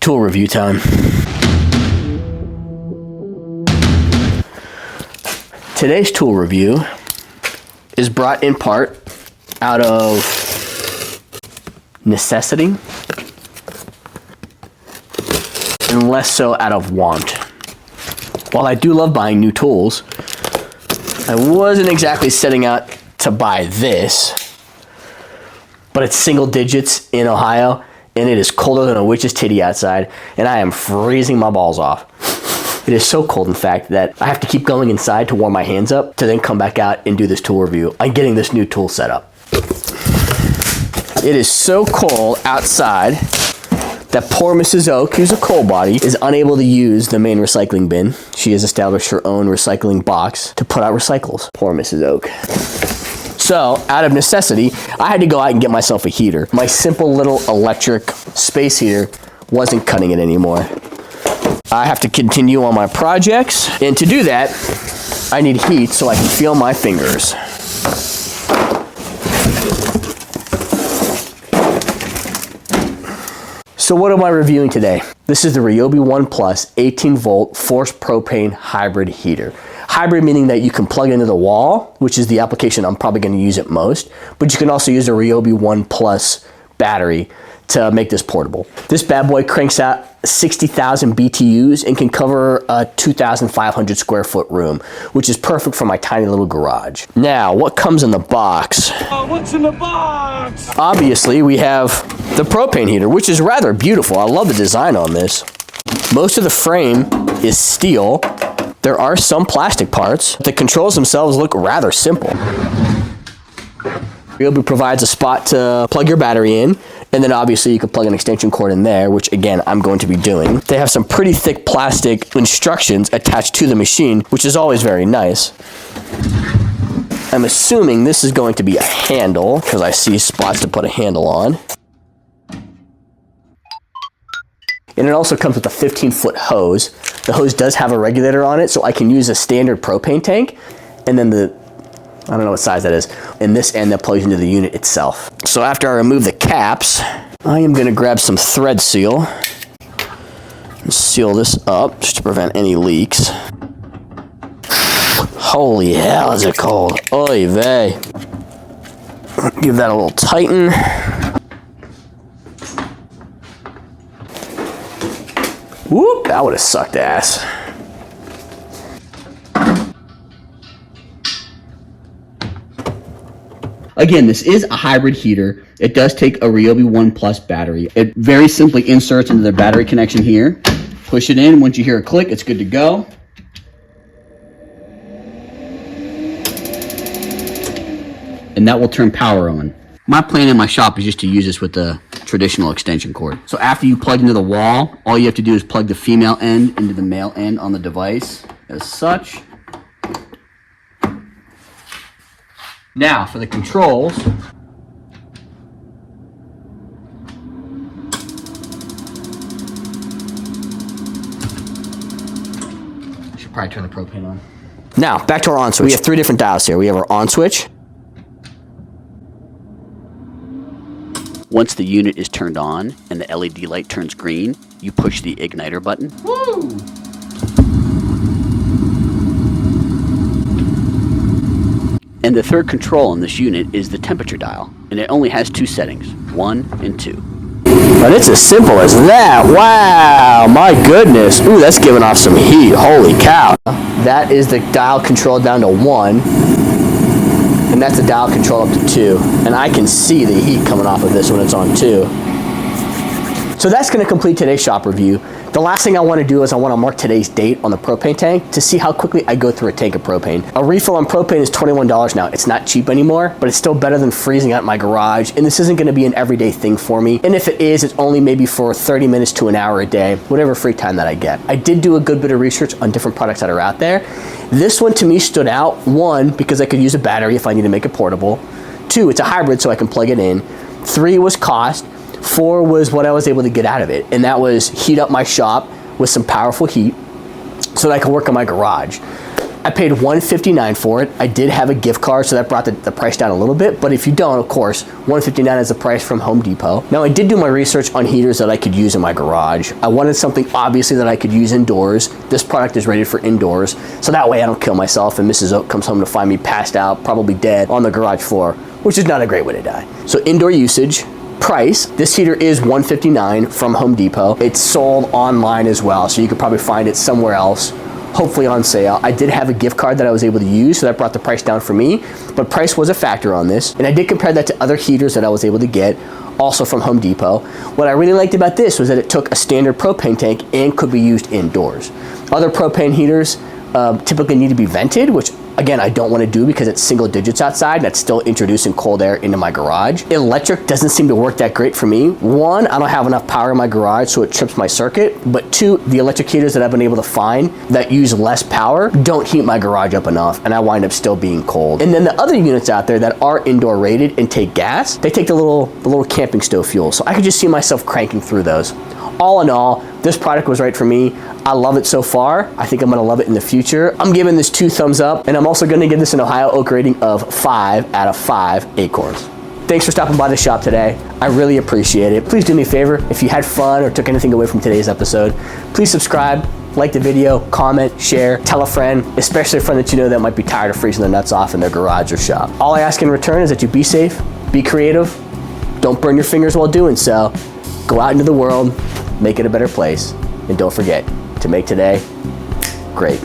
Tool review time. Today's tool review is brought in part out of necessity and less so out of want. While I do love buying new tools, I wasn't exactly setting out to buy this, but it's single digits in Ohio, and it is colder than a witch's titty outside, and I am freezing my balls off. It is so cold, in fact, that I have to keep going inside to warm my hands up to then come back out and do this tool review on getting this new tool set up. It is so cold outside that poor Mrs. Oak, who's a coal body, is unable to use the main recycling bin. She has established her own recycling box to put out recyclables. Poor Mrs. Oak. So, out of necessity, I had to go out and get myself a heater. My simple little electric space heater wasn't cutting it anymore. I have to continue on my projects, and to do that, I need heat so I can feel my fingers. So what am I reviewing today? This is the Ryobi One Plus 18 volt forced propane hybrid heater. Hybrid meaning that you can plug into the wall, which is the application I'm probably going to use it most, but you can also use a Ryobi One Plus battery to make this portable. This bad boy cranks out 60,000 BTUs and can cover a 2,500 square foot room, which is perfect for my tiny little garage. Now, what comes in the box? What's in the box? Obviously, we have the propane heater, which is rather beautiful. I love the design on this. Most of the frame is steel. There are some plastic parts. The controls themselves look rather simple. Ryobi provides a spot to plug your battery in, and then obviously you can plug an extension cord in there, which again, I'm going to be doing. They have some pretty thick plastic instructions attached to the machine, which is always very nice. I'm assuming this is going to be a handle, because I see spots to put a handle on. And it also comes with a 15-foot hose. The hose does have a regulator on it, so I can use a standard propane tank, and then I don't know what size that is, and this end that plugs into the unit itself. So after I remove the caps, I am going to grab some thread seal and seal this up just to prevent any leaks. Holy hell, is it cold. Oy vey. Give that a little tighten. Whoop, that would have sucked ass. Again, this is a hybrid heater. It does take a Ryobi One Plus battery. It very simply inserts into the battery connection here. Push it in. Once you hear a click, it's good to go. And that will turn power on. My plan in my shop is just to use this with the traditional extension cord. So after you plug into the wall, all you have to do is plug the female end into the male end on the device as such. Now for the controls. Should probably turn the propane on. Now back to our on switch. We have three different dials here. We have our on switch. Once the unit is turned on and the LED light turns green, you push the igniter button. Woo! And the third control on this unit is the temperature dial, and it only has two settings, 1 and 2. But it's as simple as that. Wow, my goodness. Ooh, that's giving off some heat. Holy cow. That is the dial control down to 1, and that's the dial control up to 2. And I can see the heat coming off of this when it's on 2. So that's going to complete today's shop review. The last thing I want to do is I want to mark today's date on the propane tank to see how quickly I go through a tank of propane. A refill on propane is $21 now. It's not cheap anymore, but it's still better than freezing out my garage, and this isn't going to be an everyday thing for me. And if it is, it's only maybe for 30 minutes to an hour a day, whatever free time that I get. I did do a good bit of research on different products that are out there. This one to me stood out. 1, because I could use a battery if I need to make it portable. 2, it's a hybrid so I can plug it in. 3 was cost. 4 was what I was able to get out of it, and that was heat up my shop with some powerful heat so that I can work on my garage. I paid $159 for it. I did have a gift card, so that brought the price down a little bit, but if you don't, of course, $159 is the price from Home Depot. Now, I did do my research on heaters that I could use in my garage. I wanted something, obviously, that I could use indoors. This product is rated for indoors, so that way I don't kill myself and Mrs. Oak comes home to find me passed out, probably dead, on the garage floor, which is not a great way to die. So indoor usage. Price, this heater is $159 from Home Depot. It's sold online as well, so you could probably find it somewhere else, hopefully on sale. I did have a gift card that I was able to use, so that brought the price down for me, but price was a factor on this. And I did compare that to other heaters that I was able to get, also from Home Depot. What I really liked about this was that it took a standard propane tank and could be used indoors. Other propane heaters typically need to be vented, which again, I don't want to do because it's single digits outside and that's still introducing cold air into my garage. Electric doesn't seem to work that great for me. One, I don't have enough power in my garage, so it trips my circuit. But two, the electric heaters that I've been able to find that use less power don't heat my garage up enough, and I wind up still being cold. And then the other units out there that are indoor rated and take gas, they take the little camping stove fuel. So I could just see myself cranking through those. All in all, this product was right for me. I love it so far. I think I'm gonna love it in the future. I'm giving this 2 thumbs up, and I'm also gonna give this an Ohio Oak rating of 5 out of 5 acorns. Thanks for stopping by the shop today. I really appreciate it. Please do me a favor, if you had fun or took anything away from today's episode, please subscribe, like the video, comment, share, tell a friend, especially a friend that you know that might be tired of freezing their nuts off in their garage or shop. All I ask in return is that you be safe, be creative, don't burn your fingers while doing so. Go out into the world, make it a better place, and don't forget to make today great.